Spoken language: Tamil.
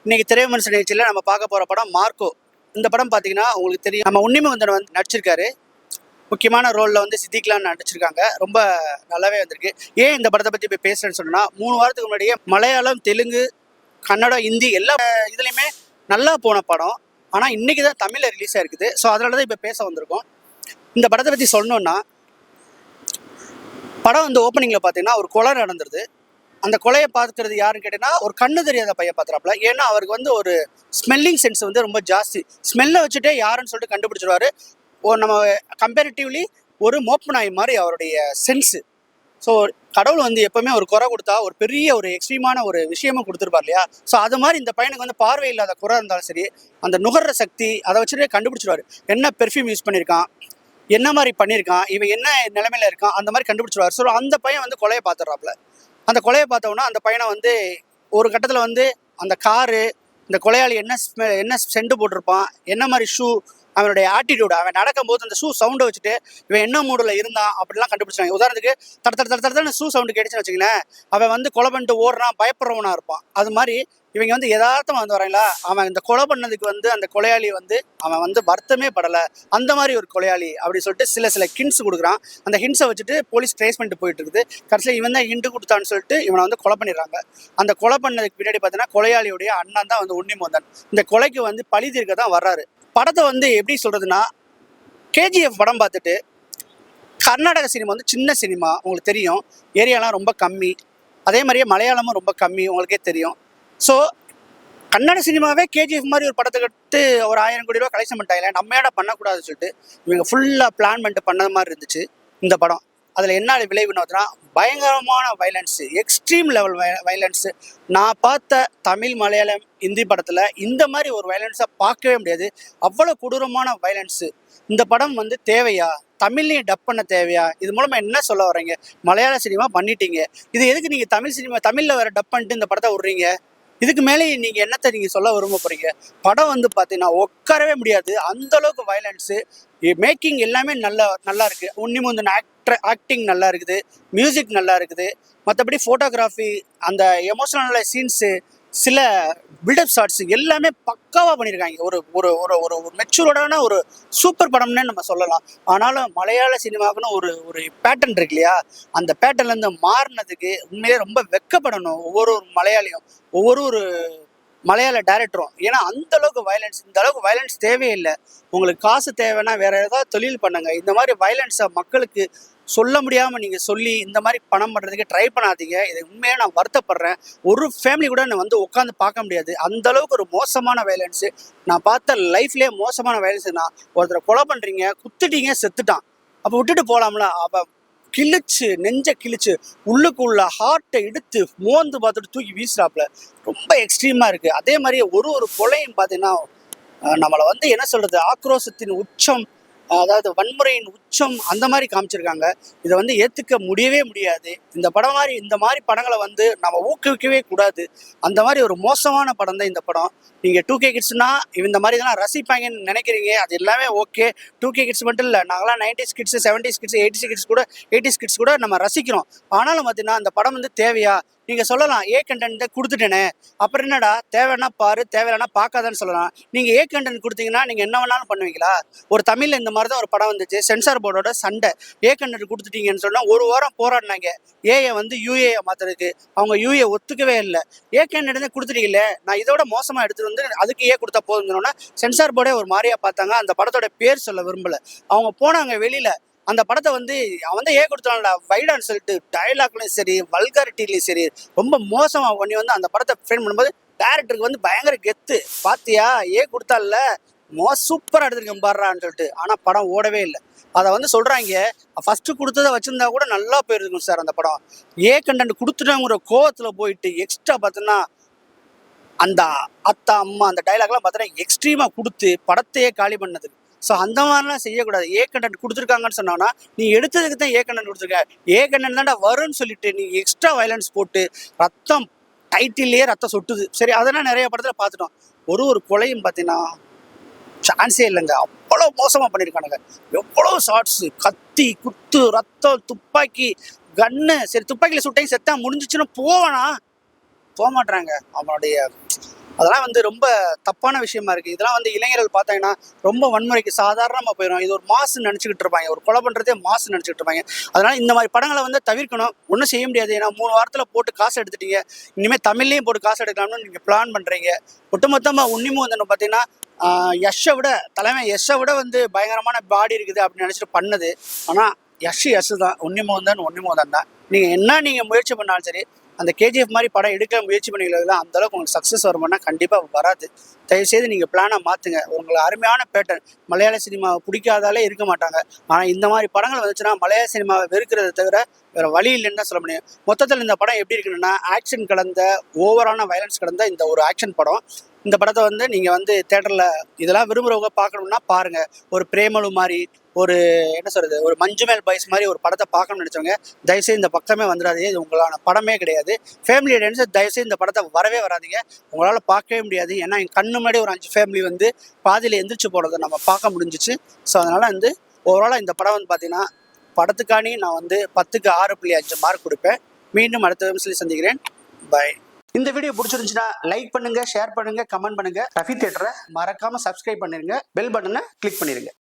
இன்னைக்கு திரைவிமர்சன நிகழ்ச்சியில் நம்ம பார்க்க போகிற படம் மார்க்கோ. இந்த படம் பார்த்தீங்கன்னா உங்களுக்கு தெரியும், நம்ம உன்னிமுந்தன் வந்து நடிச்சிருக்காரு. முக்கியமான ரோலில் வந்து சித்திக்லாம் நடிச்சிருக்காங்க. ரொம்ப நல்லாவே வந்திருக்கு. ஏன் இந்த படத்தை பற்றி இப்போ பேசுகிறேன்னு சொன்னால், 3 வாரத்துக்கு முன்னாடியே மலையாளம், தெலுங்கு, கன்னடம், ஹிந்தி எல்லா இதுலேயுமே நல்லா போன படம். ஆனால் இன்றைக்கி தான் தமிழில் ரிலீஸ் ஆகிருக்குது. ஸோ அதனால தான் இப்போ பேச வந்திருக்கோம். இந்த படத்தை பற்றி சொல்லணுன்னா, படம் வந்து ஓப்பனிங்கில் பார்த்தீங்கன்னா ஒரு கொலை நடந்துருது. அந்த கொலையை பார்க்கறது யாருன்னு கேட்டீங்கன்னா, ஒரு கண்ணு தெரியாத பையன் பார்த்துறாப்புல. ஏன்னா அவருக்கு வந்து ஒரு ஸ்மெல்லிங் சென்ஸ் வந்து ரொம்ப ஜாஸ்தி. ஸ்மெல்லை வச்சுட்டே யாருன்னு சொல்லிட்டு கண்டுபிடிச்சிருவாரு. நம்ம கம்பேரிட்டிவ்லி ஒரு மோப்பு நாய் மாதிரி அவருடைய சென்ஸு. ஸோ கடவுள் வந்து எப்போவுமே ஒரு குறை கொடுத்தா ஒரு பெரிய ஒரு எக்ஸ்ட்ரீமான ஒரு விஷயமும் கொடுத்துருப்பார் இல்லையா? ஸோ அது மாதிரி இந்த பையனுக்கு வந்து பார்வை இல்லாத குறை இருந்தாலும் சரி, அந்த நுகர்ற சக்தி அதை வச்சுட்டே கண்டுபிடிச்சிருவாரு. என்ன பெர்ஃப்யூம் யூஸ் பண்ணியிருக்கான், என்ன மாதிரி பண்ணியிருக்கான், இவன் என்ன நிலைமையில இருக்கான், அந்த மாதிரி கண்டுபிடிச்சிருவார். ஸோ அந்த பையன் வந்து கொலையை பார்த்துட்றாப்புல. அந்த கொலையை பார்த்தோன்னா அந்த பையனை வந்து ஒரு கட்டத்தில் வந்து அந்த காரு, இந்த கொலையாளி என்ன செண்டு போட்டிருப்பான், என்ன மாதிரி ஷூ, அவனுடைய ஆட்டிடியூட், அவன் நடக்கும்போது அந்த ஷூ சவுண்டை வச்சுட்டு இவன் என்ன மூடில் இருந்தான் அப்படிலாம் கண்டுபிடிச்சாங்க. உதாரணத்துக்கு தட ஷூ சவுண்டு கேட்டுச்சுன்னு வச்சுங்களேன், அவன் வந்து கொலை பண்ணிட்டு ஓடுறான், பயப்படுறவனாக இருப்பான். அது மாதிரி இவங்க வந்து யதார்த்தமாக வந்து வராங்களா, அவன் இந்த கொலை பண்ணதுக்கு வந்து அந்த கொலையாளி வந்து அவன் வந்து வருத்தமே படலை, அந்த மாதிரி ஒரு கொலையாளி அப்படி சொல்லிட்டு சில ஹிண்ட்ஸ் கொடுக்குறான். அந்த ஹிண்ட்ஸை வச்சுட்டு போலீஸ் ட்ரேஸ் பண்ணிட்டு போயிட்டு இருக்குது. கடைசியில் இவன் தான் ஹிண்ட் கொடுத்தான்னு சொல்லிட்டு இவனை வந்து கொலை பண்ணிடுறாங்க. அந்த கொலை பண்ணதுக்கு பின்னாடி பார்த்தீங்கன்னா கொலையாளியுடைய அண்ணன் தான் வந்து உன்னிமுந்தன். இந்த கொலைக்கு வந்து பழி தீர்க்க தான் வர்றாரு. படத்தை வந்து எப்படி சொல்கிறதுனா, கேஜிஎஃப் படம் பார்த்துட்டு கர்நாடக சினிமா வந்து சின்ன சினிமா, உங்களுக்கு தெரியும், ஏரியாலாம் ரொம்ப கம்மி. அதே மாதிரியே மலையாளமும் ரொம்ப கம்மி, உங்களுக்கே தெரியும். ஸோ கன்னட சினிமாவே கேஜிஎஃப் மாதிரி ஒரு படத்தை கட்டு ஒரு 1000 கோடி ரூபா கலெக்ஷன் பண்ணிட்டாங்க. நம்ம ஏடா பண்ணக்கூடாதுன்னு சொல்லிட்டு இவங்க ஃபுல்லாக பிளான் பண்ணிட்டு பண்ணது மாதிரி இருந்துச்சு இந்த படம். அதில் என்ன விளைவுனா, பயங்கரமான வைலன்ஸு, எக்ஸ்ட்ரீம் லெவல் வைலன்ஸு. நான் பார்த்த தமிழ், மலையாளம், ஹிந்தி படத்தில் இந்த மாதிரி ஒரு வைலன்ஸை பார்க்கவே முடியாது. அவ்வளோ கொடூரமான வைலன்ஸு. இந்த படம் வந்து தேவையா? தமிழ்லையும் டப் பண்ண தேவையா? இது மூலமாக என்ன சொல்ல வர்றீங்க? மலையாள சினிமா பண்ணிட்டீங்க, இது எதுக்கு நீங்கள் தமிழில் வேறு டப் பண்ணிட்டு இந்த படத்தை விட்றீங்க? இதுக்கு மேலே நீங்கள் என்னத்தை நீங்கள் சொல்ல விரும்ப போகிறீங்க? படம் வந்து பார்த்தீங்கன்னா உட்காரவே முடியாது, அந்தளவுக்கு வைலன்ஸு. மேக்கிங் எல்லாமே நல்லா இருக்குது. உன்னிமுந்தன் ஆக்டிங் நல்லா இருக்குது, மியூசிக் நல்லா இருக்குது. மற்றபடி ஃபோட்டோகிராஃபி, அந்த எமோஷனல் சீன்ஸு, சில பில்டப் ஷாட்ஸு எல்லாமே பக்காவாக பண்ணியிருக்காங்க. ஒரு ஒரு ஒரு ஒரு மெச்சூர்டான ஒரு சூப்பர் படம்னே நம்ம சொல்லலாம். ஆனாலும் மலையாள சினிமாவுக்குன்னு ஒரு ஒரு பேட்டர்ன் இருக்கு இல்லையா? அந்த பேட்டர்ன்லேருந்து மாறினதுக்கு உண்மையிலே ரொம்ப வெட்கப்படணும் ஒவ்வொரு மலையாளியும், ஒவ்வொரு மலையாள டைரக்டரும். ஏன்னா அந்த அளவுக்கு வயலன்ஸ், இந்த அளவுக்கு வயலன்ஸ் தேவையில்லை. உங்களுக்கு காசு தேவைன்னா வேற ஏதாவது தொழில் பண்ணுங்க. இந்த மாதிரி வயலன்ஸை மக்களுக்கு சொல்ல முடியாமல் நீங்கள் சொல்லி இந்த மாதிரி பணம் பண்ணுறதுக்கு ட்ரை பண்ணாதீங்க. இதை உண்மையாக நான் வருத்தப்படுறேன். ஒரு ஃபேமிலி கூட நான் வந்து உட்காந்து பார்க்க முடியாது, அந்த அளவுக்கு ஒரு மோசமான வயலன்ஸு. நான் பார்த்த லைஃப்லேயே மோசமான வயலன்ஸுனா, ஒருத்தரை கொலை பண்ணுறீங்க, குத்துட்டீங்க, செத்துட்டான், அப்போ விட்டுட்டு போகலாம்ல? அப்போ கிழிச்சு, நெஞ்சை கிழிச்சு, உள்ளுக்குள்ள ஹார்ட்டை எடுத்து மோந்து பார்த்துட்டு தூக்கி வீசுறாப்புல. ரொம்ப எக்ஸ்ட்ரீமாக இருக்குது. அதே மாதிரியே ஒரு கொலையும் பார்த்தீங்கன்னா நம்மளை வந்து என்ன சொல்கிறது, ஆக்ரோஷத்தின் உச்சம், அதாவது வன்முறையின் உச்சம், அந்த மாதிரி காமிச்சிருக்காங்க. இதை வந்து ஏற்றுக்க முடியவே முடியாது. இந்த மாதிரி படங்களை வந்து நம்ம ஊக்குவிக்கவே கூடாது. அந்த மாதிரி ஒரு மோசமான படம் தான் இந்த படம். நீங்கள் 2K கிட்ஸ்னா இந்த மாதிரி இதெல்லாம் ரசிப்பாங்கன்னு நினைக்கிறீங்க, அது எல்லாமே ஓகே. 2K கிட்ஸ் மட்டும் இல்லை, நாங்களாம் 90s kids, 70s kids, 80s kids கூட நம்ம ரசிக்கிறோம். ஆனாலும் பார்த்தீங்கன்னா அந்த படம் வந்து தேவையா? நீங்கள் சொல்லலாம் ஏ கண்டென்ட்டை கொடுத்துட்டேனே, அப்புறம் என்னடா, தேவைன்னா பாரு, தேவையில்லைன்னா பார்க்காதான்னு சொல்லலாம். நீங்கள் ஏ கண்டென்ட் கொடுத்தீங்கன்னா நீங்கள் என்ன வேணாலும் பண்ணுவீங்களா? ஒரு தமிழில் இந்த மாதிரி தான் ஒரு படம் வந்துச்சு, சென்சார் போர்டோட சண்டை. ஏ கண்டென்ட் கொடுத்துட்டீங்கன்னு சொன்னால் 1 வாரம் போராடினாங்க ஏஐ வந்து யூஏ மாற்றுறதுக்கு. அவங்க யூஏ ஒத்துக்கவே இல்லை. ஏ கண்டென்ட் கொடுத்துட்டீங்களே, நான் இதோட மோசமாக எடுத்துகிட்டு வந்து அதுக்கு ஏ கொடுத்தா போதுங்கன்னா சென்சார் போர்டே ஒரு மாதிரியாக பார்த்தாங்க. அந்த படத்தோட பேர் சொல்ல விரும்பலை. அவங்க போனாங்க வெளியில். அந்த படத்தை வந்து அவன் தான் ஏ கொடுத்தான்டா வைடான்னு சொல்லிட்டு டயலாக்லையும் சரி, வல்காரிட்டிலையும் சரி ரொம்ப மோசமாக பண்ணி வந்து அந்த படத்தை ஃப்ரேம் பண்ணும்போது டேரக்டருக்கு வந்து பயங்கர கெத்து. பார்த்தியா, ஏ கொடுத்தால சூப்பராக எடுத்துருக்கேன் பாடுறான்னு சொல்லிட்டு. ஆனால் படம் ஓடவே இல்லை. அதை வந்து சொல்கிறாங்க, ஃபஸ்ட்டு கொடுத்ததை வச்சுருந்தா கூட நல்லா போயிருக்கும் சார் அந்த படம். ஏ கண்டென்ட் கொடுத்துட்டோங்கிற கோவத்தில் போயிட்டு எக்ஸ்ட்ரா பார்த்தோன்னா அந்த அத்தா அம்மா அந்த டைலாக்லாம் பார்த்தோன்னா எக்ஸ்ட்ரீமாக கொடுத்து படத்தையே காலி பண்ணது. ஸோ அந்த மாதிரிலாம் செய்யக்கூடாது. ஏ கண்டென்ட் கொடுத்துருக்காங்கன்னு சொன்னான்னா நீ எடுத்ததுக்கு தான் ஏ கண்டென்ட் கொடுத்துருக்க. ஏ கண்டென்ட் தான்டா வரும்னு சொல்லிட்டு நீ எக்ஸ்ட்ரா வயலன்ஸ் போட்டு ரத்தம், டைட்டில்லையே ரத்தம் சொட்டுது. சரி, அதெல்லாம் நிறைய படத்தில் பார்த்துட்டோம். ஒரு கொலையும் பார்த்தீங்கன்னா சான்ஸே இல்லைங்க, அவ்வளோ மோசமாக பண்ணியிருக்கானுங்க. எவ்வளோ ஷார்ட்ஸு, கத்தி, குத்து, ரத்தம், துப்பாக்கி, கன்னு. சரி, துப்பாக்கியில் சுட்டையும் செத்தா முடிஞ்சிச்சுன்னா போக மாட்டாங்க. அவனுடைய அதெல்லாம் வந்து ரொம்ப தப்பான விஷயமா இருக்குது. இதெல்லாம் வந்து இளைஞர்கள் பார்த்தாங்கன்னா ரொம்ப வன்முறைக்கு சாதாரணமாக போயிடும். இது ஒரு மாசுன்னு நினச்சிக்கிட்டு இருப்பாங்க, ஒரு கொலை பண்ணுறதே மாசுன்னு நினச்சிக்கிட்டு இருப்பாங்க. அதனால் இந்த மாதிரி படங்களை வந்து தவிர்க்கணும். ஒன்றும் செய்ய முடியாது, ஏன்னா 3 வாரத்தில் போட்டு காசு எடுத்துட்டீங்க, இனிமேல் தமிழ்லேயும் போட்டு காசு எடுக்கலாம்னு நீங்கள் பிளான் பண்ணுறீங்க. ஒட்டுமொத்தமாக உன்னிமுந்தன் பார்த்தீங்கன்னா யஷ்ஷை விட யஷ்ஷை விட வந்து பயங்கரமான பாடி இருக்குது அப்படின்னு நினச்சிட்டு பண்ணது. ஆனால் யஷ் தான், உன்னிமுந்தன் தான். நீங்கள் முயற்சி பண்ணாலும் சரி, அந்த கேஜிஎஃப் மாதிரி படம் எடுக்க முயற்சி பண்ணிக்கலாம், அந்த அளவுக்கு உங்களுக்கு சக்ஸஸ் வருமானா கண்டிப்பாக வராது. தயவுசெய்து நீங்கள் பிளானை மாற்றுங்க. உங்களுக்கு அருமையான பேட்டர்ன், மலையாள சினிமாவை பிடிக்காதாலே இருக்க மாட்டாங்க. ஆனால் இந்த மாதிரி படங்கள் வந்துச்சுன்னா மலையாள சினிமாவை வெறுக்கிறத தவிர வேறு வழி இல்லைன்னு தான் சொல்ல முடியும். மொத்தத்தில் இந்த படம் எப்படி இருக்குன்னா, ஆக்ஷன் கலந்த ஓவரான வயலன்ஸ் கலந்த இந்த ஒரு ஆக்ஷன் படம். இந்த படத்தை வந்து நீங்கள் வந்து தேட்டரில் இதெல்லாம் விரும்புகிறவங்க பார்க்கணுன்னா பாருங்கள். ஒரு பிரேமலு மாதிரி, ஒரு என்ன சொல்கிறது, ஒரு மஞ்சுமேல் பாய்ஸ் மாதிரி ஒரு படத்தை பார்க்கணும்னு நினச்சவங்க தயவுசெய்து இந்த பக்கமே வந்துடாதீங்க. இது உங்களான படமே கிடையாது. ஃபேமிலி ஆடியன்ஸ் தயவுசெய்து இந்த படத்தை வரவே வராதிங்க. உங்களால் பார்க்கவே முடியாது. ஏன்னா என் கண்ணு முன்னாடி ஒரு 5 ஃபேமிலி வந்து பாதியில் எந்திரிச்சு போகிறத நம்ம பார்க்க முடிஞ்சிச்சு. ஸோ அதனால் வந்து ஓவராலாக இந்த படம் வந்து பார்த்தீங்கன்னா, படத்துக்காண்டி நான் வந்து 10க்கு 6.5 மார்க் கொடுப்பேன். மீண்டும் அடுத்த நிமிஷத்தில் சந்திக்கிறேன். பாய். இந்த வீடியோ பிடிச்சிருந்துச்சுன்னா லைக் பண்ணுங்க, ஷேர் பண்ணுங்க, கமெண்ட் பண்ணுங்க. ரஃபி தியேட்டரை மறக்காம சப்ஸ்கிரைப் பண்ணிருங்க, பெல் பட்டனை கிளிக் பண்ணிருங்க.